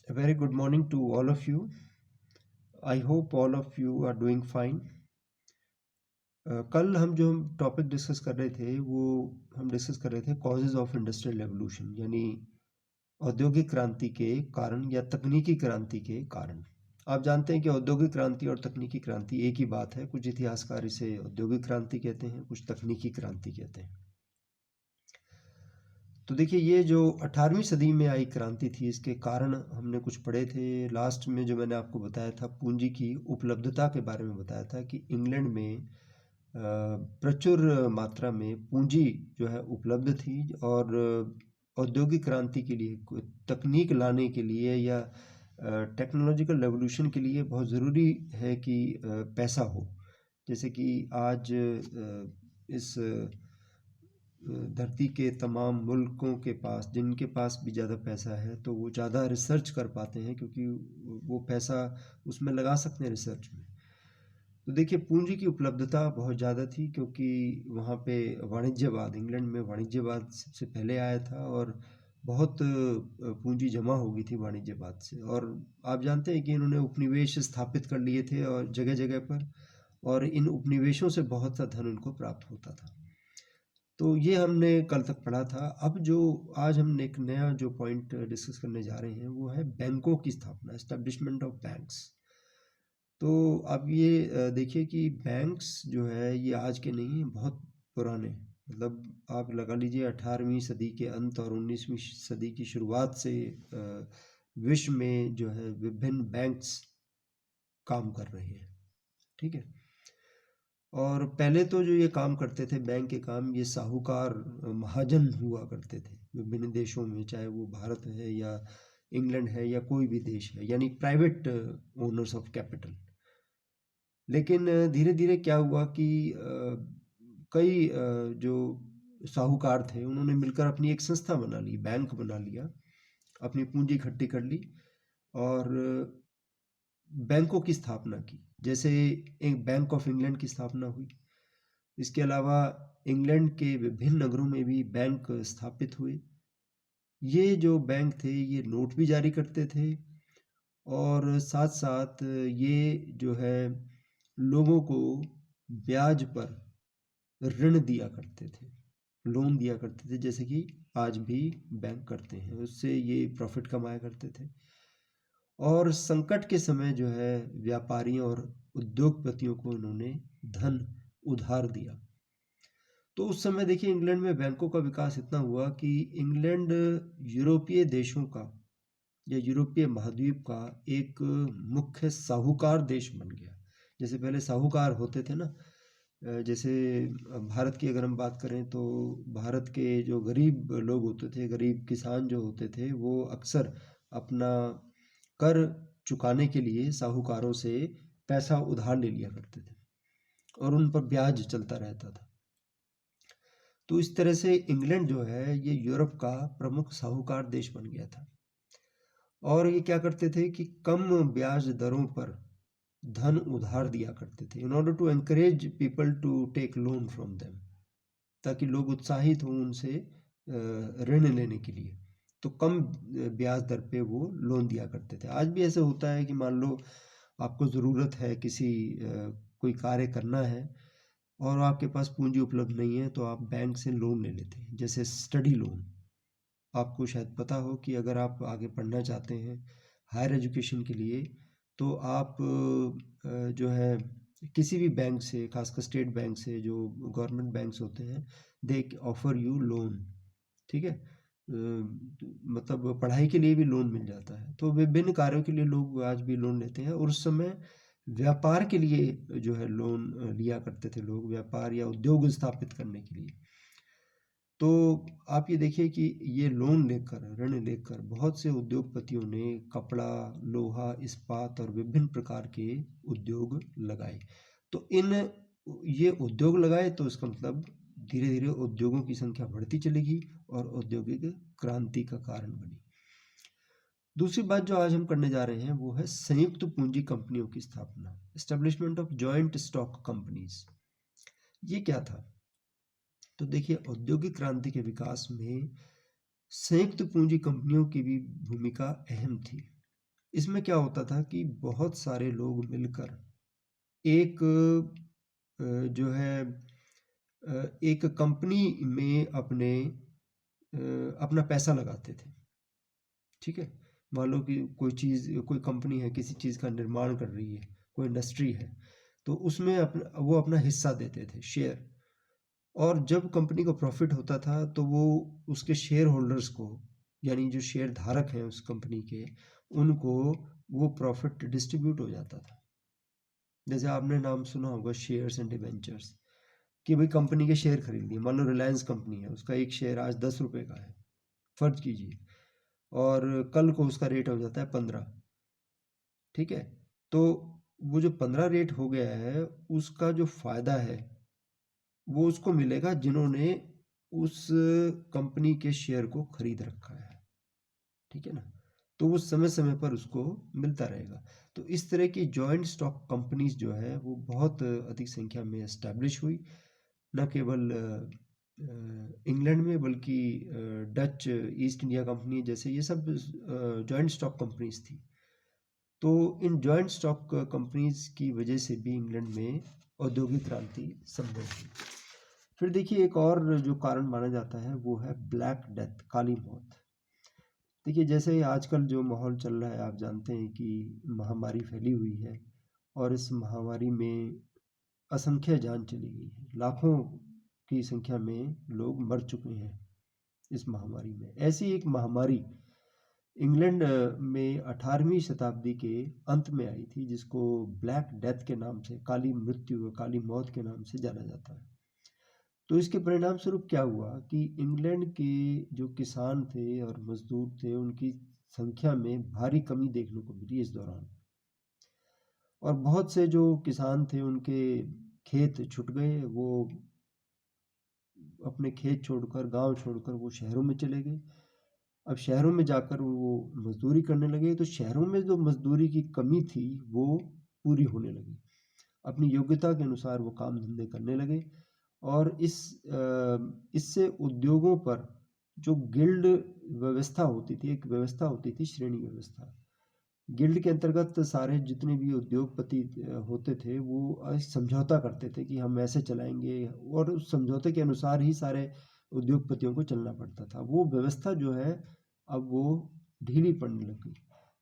A very good morning to all of you. I hope all of you are doing fine. कल हम जो topic discuss कर रहे थे वो हम डिस्कस कर रहे थे कॉजेज ऑफ इंडस्ट्रियल रेवोल्यूशन, यानी औद्योगिक क्रांति के कारण या तकनीकी क्रांति के कारण। आप जानते हैं कि औद्योगिक क्रांति और तकनीकी क्रांति एक ही बात है। कुछ इतिहासकार इसे औद्योगिक क्रांति कहते हैं, कुछ तकनीकी क्रांति कहते हैं। तो देखिए, ये जो 18वीं सदी में आई क्रांति थी, इसके कारण हमने कुछ पढ़े थे। लास्ट में जो मैंने आपको बताया था, पूंजी की उपलब्धता के बारे में बताया था कि इंग्लैंड में प्रचुर मात्रा में पूंजी जो है उपलब्ध थी और औद्योगिक क्रांति के लिए, तकनीक लाने के लिए या टेक्नोलॉजिकल रेवोल्यूशन के लिए बहुत ज़रूरी है कि पैसा हो। जैसे कि आज इस धरती के तमाम मुल्कों के पास, जिनके पास भी ज़्यादा पैसा है, तो वो ज़्यादा रिसर्च कर पाते हैं क्योंकि वो पैसा उसमें लगा सकते हैं रिसर्च में। तो देखिए, पूंजी की उपलब्धता बहुत ज़्यादा थी क्योंकि वहाँ पे वाणिज्यवाद, इंग्लैंड में वाणिज्यवाद सबसे पहले आया था और बहुत पूंजी जमा हो गई थी वाणिज्यवाद से। और आप जानते हैं कि इन्होंने उपनिवेश स्थापित कर लिए थे और जगह जगह पर, और इन उपनिवेशों से बहुत सा धन उनको प्राप्त होता था। तो ये हमने कल तक पढ़ा था। अब जो आज हम एक नया जो पॉइंट डिस्कस करने जा रहे हैं वो है बैंकों की स्थापना, एस्टेब्लिशमेंट ऑफ बैंक्स। तो अब ये देखिए कि बैंक्स जो है ये आज के नहीं हैं, बहुत पुराने। मतलब आप लगा लीजिए 18वीं सदी के अंत और 19वीं सदी की शुरुआत से विश्व में जो है विभिन्न बैंक्स काम कर रहे हैं। ठीक है। और पहले तो जो ये काम करते थे बैंक के काम, ये साहूकार महाजन हुआ करते थे विभिन्न देशों में, चाहे वो भारत है या इंग्लैंड है या कोई भी देश है, यानी प्राइवेट ओनर्स ऑफ कैपिटल। लेकिन धीरे धीरे क्या हुआ कि कई जो साहूकार थे उन्होंने मिलकर अपनी एक संस्था बना ली, बैंक बना लिया, अपनी पूंजी इकट्ठी कर ली और बैंकों की स्थापना की। जैसे एक बैंक ऑफ इंग्लैंड की स्थापना हुई। इसके अलावा इंग्लैंड के विभिन्न नगरों में भी बैंक स्थापित हुए। ये जो बैंक थे ये नोट भी जारी करते थे और साथ साथ ये जो है लोगों को ब्याज पर ऋण दिया करते थे, लोन दिया करते थे, जैसे कि आज भी बैंक करते हैं। उससे ये प्रॉफिट कमाया करते थे। और संकट के समय जो है व्यापारियों और उद्योगपतियों को इन्होंने धन उधार दिया। तो उस समय देखिए इंग्लैंड में बैंकों का विकास इतना हुआ कि इंग्लैंड यूरोपीय देशों का या यूरोपीय महाद्वीप का एक मुख्य साहूकार देश बन गया। जैसे पहले साहूकार होते थे ना, जैसे भारत की अगर हम बात करें तो भारत के जो गरीब लोग होते थे, गरीब किसान जो होते थे, वो अक्सर अपना कर चुकाने के लिए साहूकारों से पैसा उधार ले लिया करते थे और उन पर ब्याज चलता रहता था। तो इस तरह से इंग्लैंड जो है ये यूरोप का प्रमुख साहूकार देश बन गया था। और ये क्या करते थे कि कम ब्याज दरों पर धन उधार दिया करते थे, in order to encourage people to take loan from them, ताकि लोग उत्साहित हों उनसे ऋण लेने के लिए। तो कम ब्याज दर पे वो लोन दिया करते थे। आज भी ऐसे होता है कि मान लो आपको ज़रूरत है किसी कोई कार्य करना है और आपके पास पूंजी उपलब्ध नहीं है, तो आप बैंक से लोन ले लेते हैं, जैसे स्टडी लोन। आपको शायद पता हो कि अगर आप आगे पढ़ना चाहते हैं हायर एजुकेशन के लिए, तो आप जो है किसी भी बैंक से, खासकर स्टेट बैंक से, जो गवर्नमेंट बैंक्स होते हैं, दे ऑफर यू लोन। ठीक है। मतलब पढ़ाई के लिए भी लोन मिल जाता है। तो विभिन्न कार्यों के लिए लोग आज भी लोन लेते हैं और उस समय व्यापार के लिए जो है लोन लिया करते थे लोग, व्यापार या उद्योग स्थापित करने के लिए। तो आप ये देखिए कि ये लोन लेकर, ऋण लेकर बहुत से उद्योगपतियों ने कपड़ा, लोहा, इस्पात और विभिन्न प्रकार के उद्योग लगाए। तो ये उद्योग लगाए तो इसका मतलब धीरे धीरे उद्योगों की संख्या बढ़ती चलेगी और औद्योगिक क्रांति का कारण बनी। दूसरी बात जो आज हम करने जा रहे हैं वो है संयुक्त पूंजी कंपनियों की स्थापना, establishment of joint stock companies. ये क्या था? तो देखिए, औद्योगिक क्रांति के विकास में संयुक्त पूंजी कंपनियों की भी भूमिका अहम थी। इसमें क्या होता था कि बहुत सारे लोग मिलकर एक जो है एक कंपनी में अपना पैसा लगाते थे। ठीक है, मान लो कि कोई कंपनी है, किसी चीज़ का निर्माण कर रही है, कोई इंडस्ट्री है, तो उसमें वो अपना हिस्सा देते थे, शेयर। और जब कंपनी को प्रॉफिट होता था तो वो उसके शेयर होल्डर्स को, यानी जो शेयर धारक हैं उस कंपनी के, उनको वो प्रॉफिट डिस्ट्रीब्यूट हो जाता था। जैसे आपने नाम सुना होगा शेयर्स एंड डिबेंचर्स, कि भाई कंपनी के शेयर खरीद लिए। मान लो रिलायंस कंपनी है, उसका एक शेयर आज 10 रुपये का है, फर्ज कीजिए, और कल को उसका रेट हो जाता है 15। ठीक है, तो वो जो 15 रेट हो गया है, उसका जो फायदा है वो उसको मिलेगा जिन्होंने उस कंपनी के शेयर को खरीद रखा है। ठीक है ना, तो वो समय समय पर उसको मिलता रहेगा। तो इस तरह की जॉइंट स्टॉक कंपनीज जो है वो बहुत अधिक संख्या में एस्टैब्लिश हुई, न केवल इंग्लैंड में, बल्कि डच ईस्ट इंडिया कंपनी जैसे ये सब जॉइंट स्टॉक कंपनीज थी। तो इन जॉइंट स्टॉक कंपनीज की वजह से भी इंग्लैंड में औद्योगिक क्रांति संभव हुई। फिर देखिए, एक और जो कारण माना जाता है वो है ब्लैक डेथ, काली मौत। देखिए, जैसे आजकल जो माहौल चल रहा है, आप जानते हैं कि महामारी फैली हुई है, और इस महामारी में असंख्य जान चली गई है, लाखों की संख्या में लोग मर चुके हैं इस महामारी में। ऐसी एक महामारी इंग्लैंड में 18वीं शताब्दी के अंत में आई थी, जिसको ब्लैक डेथ के नाम से, काली मृत्यु, काली मौत के नाम से जाना जाता है। तो इसके परिणाम स्वरूप क्या हुआ कि इंग्लैंड के जो किसान थे और मजदूर थे, उनकी संख्या में भारी कमी देखने को मिली इस दौरान। और बहुत से जो किसान थे उनके खेत छूट गए, वो अपने खेत छोड़कर, गांव छोड़कर वो शहरों में चले गए। अब शहरों में जाकर वो मजदूरी करने लगे, तो शहरों में जो मजदूरी की कमी थी वो पूरी होने लगी। अपनी योग्यता के अनुसार वो काम धंधे करने लगे, और इससे उद्योगों पर जो गिल्ड व्यवस्था होती थी, एक व्यवस्था होती थी, श्रेणी व्यवस्था। गिल्ड के अंतर्गत सारे जितने भी उद्योगपति होते थे, वो समझौता करते थे कि हम ऐसे चलाएंगे, और उस समझौते के अनुसार ही सारे उद्योगपतियों को चलना पड़ता था। वो व्यवस्था जो है अब वो ढीली पड़ने लगी।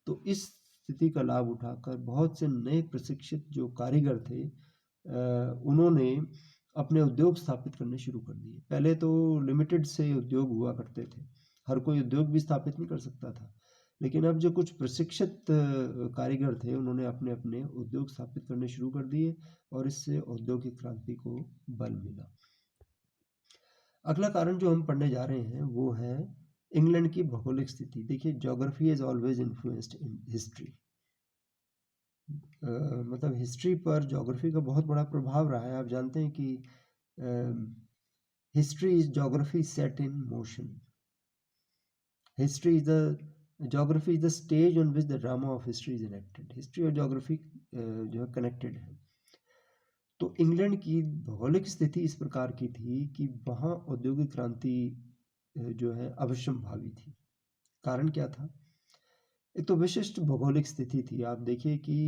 तो इस स्थिति का लाभ उठाकर बहुत से नए प्रशिक्षित जो कारीगर थे, उन्होंने अपने उद्योग स्थापित करने शुरू कर दिए। पहले तो लिमिटेड से उद्योग हुआ करते थे, हर कोई उद्योग भी स्थापित नहीं कर सकता था, लेकिन अब जो कुछ प्रशिक्षित कारीगर थे, उन्होंने अपने अपने उद्योग स्थापित करने शुरू कर दिए, और इससे औद्योगिक क्रांति को बल मिला। अगला कारण जो हम पढ़ने जा रहे हैं वो है इंग्लैंड की भौगोलिक स्थिति। देखिए, geography is always influenced in history. मतलब हिस्ट्री पर ज्योग्राफी का बहुत बड़ा प्रभाव रहा है। आप जानते हैं कि history is geography set in motion. History is the geography is the stage on which the drama of history is enacted. History और ज्योग्राफी जो है कनेक्टेड है। तो इंग्लैंड की भौगोलिक स्थिति इस प्रकार की थी कि वहाँ औद्योगिक क्रांति जो है अवश्यंभावी थी। कारण क्या था? एक तो विशिष्ट भौगोलिक स्थिति थी। आप देखिए कि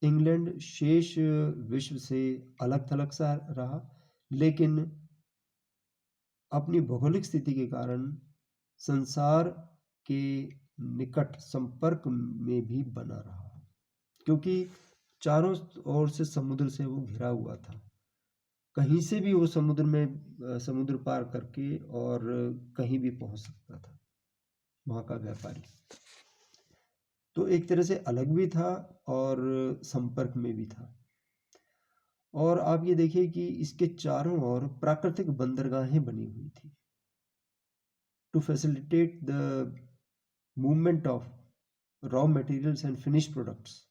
इंग्लैंड शेष विश्व से अलग थलग सा रहा, लेकिन अपनी भौगोलिक स्थिति के कारण संसार के निकट संपर्क में भी बना रहा, क्योंकि चारों ओर से समुद्र से वो घिरा हुआ था। कहीं से भी वो समुद्र पार करके और कहीं भी पहुंच सकता था वहाँ का व्यापारी। तो एक तरह से अलग भी था और संपर्क में भी था। और आप ये देखिए कि इसके चारों ओर प्राकृतिक बंदरगाहें बनी हुई थी to facilitate the movement of raw materials and finish products.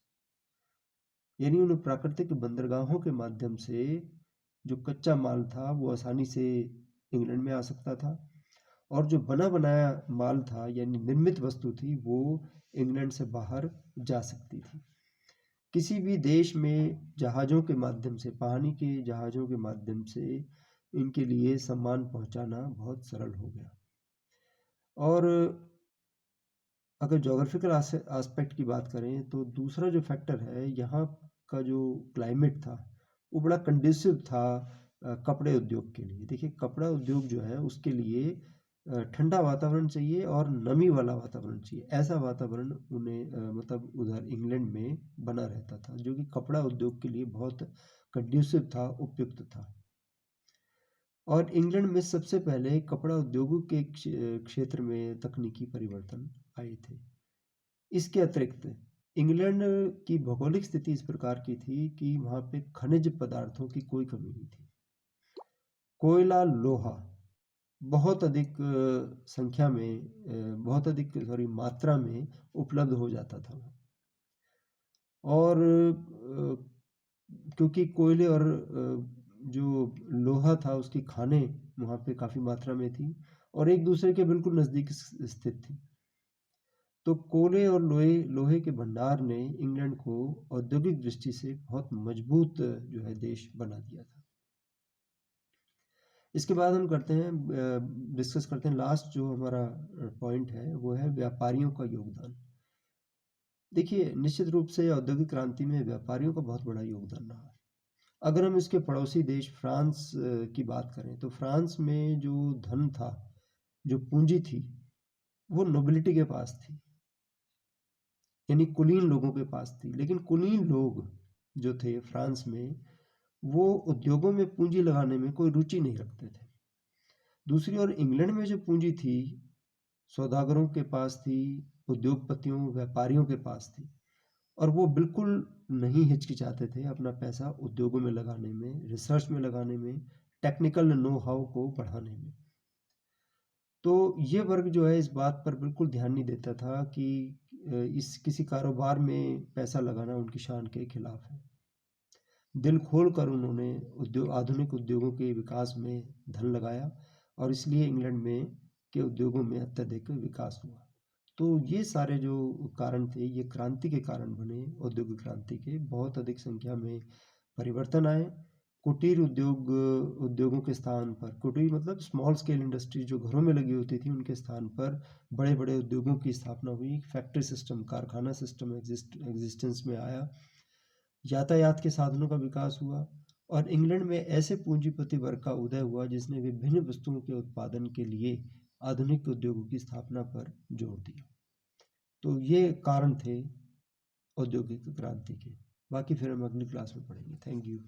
यानी उन प्राकृतिक बंदरगाहों के माध्यम से जो कच्चा माल था वो आसानी से इंग्लैंड में आ सकता था, और जो बना बनाया माल था, यानी निर्मित वस्तु थी, वो इंग्लैंड से बाहर जा सकती थी। किसी भी देश में जहाज़ों के माध्यम से, पानी के जहाज़ों के माध्यम से इनके लिए सामान पहुंचाना बहुत सरल हो गया। और अगर जोग्राफिकल आस्पेक्ट की बात करें तो दूसरा जो फैक्टर है, यहाँ का जो क्लाइमेट था वो बड़ा कंड्यूसिव था कपड़े उद्योग के लिए। देखिए कपड़ा उद्योग जो है उसके लिए ठंडा वातावरण चाहिए और नमी वाला वातावरण चाहिए। ऐसा वातावरण उन्हें मतलब उधर इंग्लैंड में बना रहता था, जो कि कपड़ा उद्योग के लिए बहुत कंड्यूसिव था, उपयुक्त था। और इंग्लैंड में सबसे पहले कपड़ा उद्योगों के क्षेत्र में तकनीकी परिवर्तन आए थे। इसके अतिरिक्त इंग्लैंड की भौगोलिक स्थिति इस प्रकार की थी कि वहाँ पे खनिज पदार्थों की कोई कमी नहीं थी। कोयला, लोहा बहुत अधिक संख्या में, बहुत अधिक सॉरी मात्रा में उपलब्ध हो जाता था। और क्योंकि कोयले और जो लोहा था उसकी खानें वहाँ पे काफ़ी मात्रा में थी और एक दूसरे के बिल्कुल नज़दीक स्थित थी। तो कोयले और लोहे के भंडार ने इंग्लैंड को औद्योगिक दृष्टि से बहुत मजबूत जो है देश बना दिया था। इसके बाद हम करते हैं डिस्कस करते हैं लास्ट जो हमारा पॉइंट है, वो है व्यापारियों का योगदान। देखिए निश्चित रूप से औद्योगिक क्रांति में व्यापारियों का बहुत बड़ा योगदान रहा। अगर हम इसके पड़ोसी देश फ्रांस की बात करें तो फ्रांस में जो धन था, जो पूंजी थी, वो नोबिलिटी के पास थी, यानी कुलीन लोगों के पास थी। लेकिन कुलीन लोग जो थे फ्रांस में, वो उद्योगों में पूंजी लगाने में कोई रुचि नहीं रखते थे। दूसरी ओर इंग्लैंड में जो पूंजी थी सौदागरों के पास थी, उद्योगपतियों व्यापारियों के पास थी, और वो बिल्कुल नहीं हिचकिचाते थे अपना पैसा उद्योगों में लगाने में, रिसर्च में लगाने में, टेक्निकल नो हाउ को बढ़ाने में। तो ये वर्ग जो है इस बात पर बिल्कुल ध्यान नहीं देता था कि इस किसी कारोबार में पैसा लगाना उनकी शान के खिलाफ है। दिल खोल कर उन्होंने आधुनिक उद्योगों के विकास में धन लगाया और इसलिए इंग्लैंड में के उद्योगों में अत्यधिक विकास हुआ। तो ये सारे जो कारण थे ये क्रांति के कारण बने, औद्योगिक क्रांति के बहुत अधिक संख्या में परिवर्तन आए। कुटीर उद्योगों के स्थान पर, कुटीर मतलब स्मॉल स्केल इंडस्ट्री जो घरों में लगी होती थी, उनके स्थान पर बड़े बड़े उद्योगों की स्थापना हुई। फैक्ट्री सिस्टम, कारखाना सिस्टम एग्जिस्टेंस में आया। यातायात के साधनों का विकास हुआ और इंग्लैंड में ऐसे पूंजीपति वर्ग का उदय हुआ जिसने विभिन्न वस्तुओं के उत्पादन के लिए आधुनिक उद्योगों की स्थापना पर जोर दिया। तो ये कारण थे औद्योगिक क्रांति के। बाकी फिर हम अगली क्लास में पढ़ेंगे। Thank you.